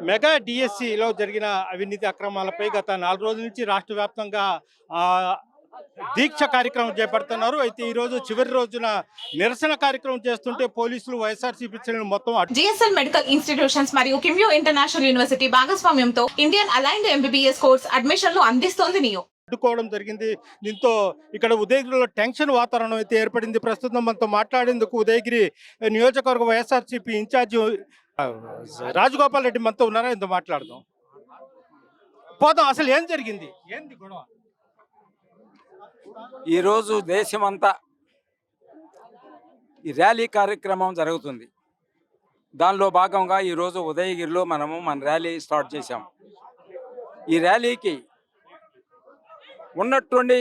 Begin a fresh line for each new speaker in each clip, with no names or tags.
Mega డిఎస్సిలో జరిగిన అవినీతి అక్రమాలపై గత 4 రోజుల నుంచి రాష్ట్ర వ్యాప్తంగా ఆహ్, దీక్ష కార్యక్రమం చేపడుతున్నారు. అయితే ఈరోజు చివరి రోజున నిరసన కార్యక్రమం చేస్తుంటే పోలీసులు వైఎస్ఆర్‌సీపీ శ్రేణులు మొత్తం
జిఎస్ఎల్ మెడికల్ ఇన్స్టిట్యూషన్స్ మరియు కిమ్యూ ఇంటర్నేషనల్ యూనివర్సిటీ భాగస్వామ్యంతో ఇండియన్ అలైన్డ్ ఎంబీబీఎస్ కోర్స్ అడ్మిషన్లు అందిస్తోంది నియో.
అడ్డుకోవడం జరిగింది. దీంతో ఇక్కడ ఉదయగిరిలో టెన్షన్ వాతావరణం అయితే ఏర్పడింది. ప్రస్తుతం మనతో మాట్లాడేందుకు ఉదయగిరి నియోజకవర్గ వైఎస్ఆర్‌సీపీ ఇన్ఛార్జి రాజగోపాల్ రెడ్డి మనతో ఉన్నారా? ఇంత మాట్లాడదాం. పోదాం, అసలు ఏం జరిగింది, ఏంది గొడవ?
ఈరోజు దేశమంతా ఈ ర్యాలీ కార్యక్రమం జరుగుతుంది. దానిలో భాగంగా ఈరోజు ఉదయగిరిలో మన ర్యాలీ స్టార్ట్ చేశాం. ఈ ర్యాలీకి ఉన్నట్టుండి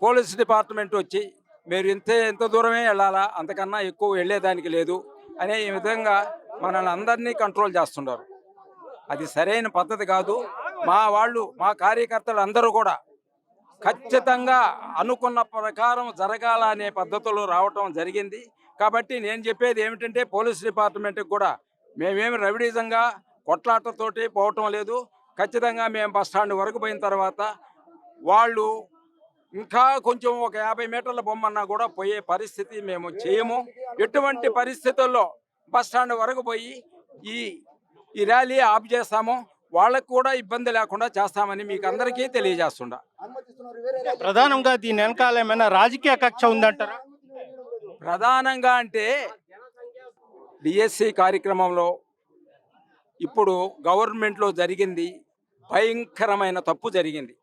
పోలీస్ డిపార్ట్మెంట్ వచ్చి మీరు ఎంత దూరమే వెళ్ళాలా, అంతకన్నా ఎక్కువ వెళ్ళేదానికి లేదు అనే ఈ విధంగా మనల్ని అందరినీ కంట్రోల్ చేస్తున్నారు. అది సరైన పద్ధతి కాదు. మా కార్యకర్తలు అందరూ కూడా ఖచ్చితంగా అనుకున్న ప్రకారం జరగాల అనే పద్ధతులు రావటం జరిగింది. కాబట్టి నేను చెప్పేది ఏమిటంటే పోలీస్ డిపార్ట్మెంట్కి కూడా మేమేమి రవిడిజంగా కొట్లాటతోటి పోవటం లేదు. ఖచ్చితంగా మేము బస్ స్టాండ్ వరకు పోయిన తర్వాత వాళ్ళు ఇంకా కొంచెం ఒక 50 మీటర్ల బొమ్మన్నా కూడా పోయే పరిస్థితి మేము చేయము. ఎటువంటి పరిస్థితుల్లో బస్ స్టాండ్ వరకు పోయి ఈ ర్యాలీ ఆఫ్ చేస్తాము. వాళ్ళకు కూడా ఇబ్బంది లేకుండా చేస్తామని మీకు అందరికీ తెలియజేస్తుండా.
ప్రధానంగా దీని వెనకాల ఏమైనా రాజకీయ కక్ష ఉందంటారా?
ప్రధానంగా అంటే డిఎస్సి కార్యక్రమంలో ఇప్పుడు గవర్నమెంట్లో జరిగింది భయంకరమైన తప్పు జరిగింది.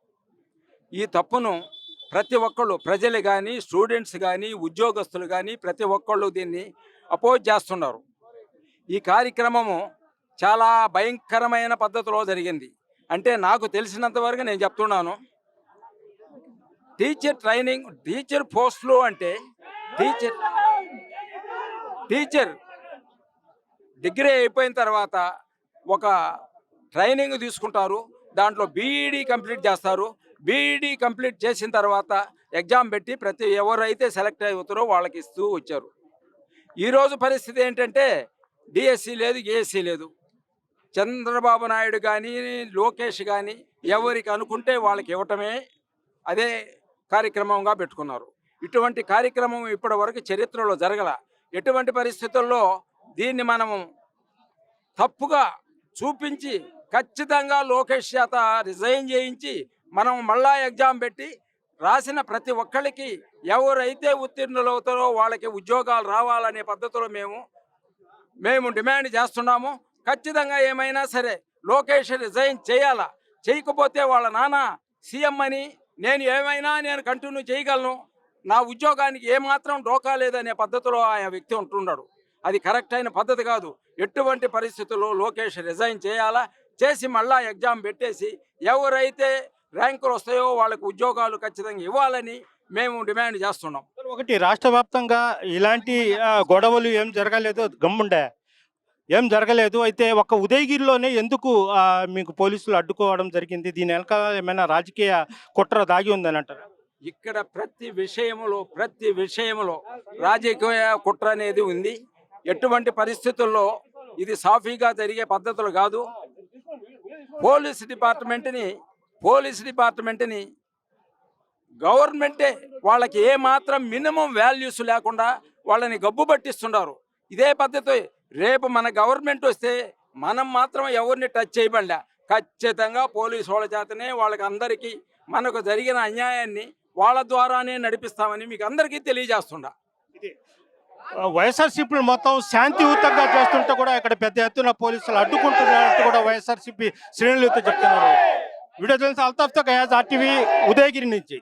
ఈ తప్పును ప్రతి ఒక్కళ్ళు, ప్రజలు కానీ, స్టూడెంట్స్ కానీ, ఉద్యోగస్తులు కానీ ప్రతి ఒక్కళ్ళు దీన్ని అపోజ్ చేస్తున్నారు. ఈ కార్యక్రమము చాలా భయంకరమైన పద్ధతిలో జరిగింది. అంటే నాకు తెలిసినంత వరకు నేను చెప్తున్నాను, టీచర్ పోస్టులు అంటే టీచర్ డిగ్రీ అయిపోయిన తర్వాత ఒక ట్రైనింగ్ తీసుకుంటారు. దాంట్లో బీఈడీ కంప్లీట్ చేస్తారు. బీఈడీ కంప్లీట్ చేసిన తర్వాత ఎగ్జామ్ పెట్టి ఎవరైతే సెలెక్ట్ అవుతారో వాళ్ళకి ఇస్తూ వచ్చారు. ఈరోజు పరిస్థితి ఏంటంటే డిఎస్సి లేదు, ఏఎస్సి లేదు. చంద్రబాబు నాయుడు కానీ, లోకేష్ కానీ ఎవరికి అనుకుంటే వాళ్ళకి ఇవ్వటమే అదే కార్యక్రమంగా పెట్టుకున్నారు. ఇటువంటి కార్యక్రమం ఇప్పటి వరకు చరిత్రలో జరగల. ఎటువంటి పరిస్థితుల్లో దీన్ని మనము తప్పుగా చూపించి ఖచ్చితంగా లోకేష్ చేత రిజైన్ చేయించి మనం మళ్ళా ఎగ్జామ్ పెట్టి రాసిన ప్రతి ఒక్కరికి ఎవరైతే ఉత్తీర్ణులు అవుతారో వాళ్ళకి ఉద్యోగాలు రావాలనే పద్ధతిలో మేము డిమాండ్ చేస్తున్నాము. ఖచ్చితంగా ఏమైనా సరే లోకేష్ రిజైన్ చేయాలా. చేయకపోతే వాళ్ళ నాన్న సీఎం అని నేను కంటిన్యూ చేయగలను, నా ఉద్యోగానికి ఏమాత్రం డోకా లేదనే పద్ధతిలో ఆ వ్యక్తి ఉంటున్నాడు. అది కరెక్ట్ అయిన పద్ధతి కాదు. ఎటువంటి పరిస్థితుల్లో లోకేష్ రిజైన్ చేయాలా, చేసి మళ్ళా ఎగ్జామ్ పెట్టేసి ఎవరైతే ర్యాంకులు వస్తాయో వాళ్ళకు ఉద్యోగాలు ఖచ్చితంగా ఇవ్వాలని మేము డిమాండ్ చేస్తున్నాం.
ఒకటి, రాష్ట్ర వ్యాప్తంగా ఇలాంటి గొడవలు ఏం జరగలేదు, గమ్ముండే ఏం జరగలేదు. అయితే ఒక ఉదయగిరిలోనే ఎందుకు మీకు పోలీసులు అడ్డుకోవడం జరిగింది? దీని వెనక ఏమైనా రాజకీయ కుట్ర దాగి ఉందని అంటారు?
ఇక్కడ ప్రతి విషయంలో రాజకీయ కుట్ర అనేది ఉంది. ఎటువంటి పరిస్థితుల్లో ఇది సాఫీగా జరిగే పద్ధతులు కాదు. పోలీస్ డిపార్ట్మెంట్ని గవర్నమెంటే వాళ్ళకి ఏమాత్రం మినిమం వాల్యూస్ లేకుండా వాళ్ళని గబ్బు పట్టిస్తున్నారు. ఇదే పద్ధతి రేపు మన గవర్నమెంట్ వస్తే మనం మాత్రం ఎవరిని టచ్ చేయబడలే. ఖచ్చితంగా పోలీసు వాళ్ళ చేతనే వాళ్ళకి అందరికీ మనకు జరిగిన అన్యాయాన్ని వాళ్ళ ద్వారానే నడిపిస్తామని మీకు అందరికీ తెలియజేస్తుండా.
వైఎస్ఆర్సీపీ మొత్తం శాంతియుతంగా చేస్తుంటే కూడా ఇక్కడ పెద్ద ఎత్తున పోలీసులు అడ్డుకుంటున్నట్టు కూడా వైఎస్ఆర్సీపీ శ్రేణులతో చెప్తున్నారు. వీడియో జర్నలిస్ట్ అల్తాఫ్తో గయాజ్, ఆర్టీవీ, ఉదయగిరి నుంచి.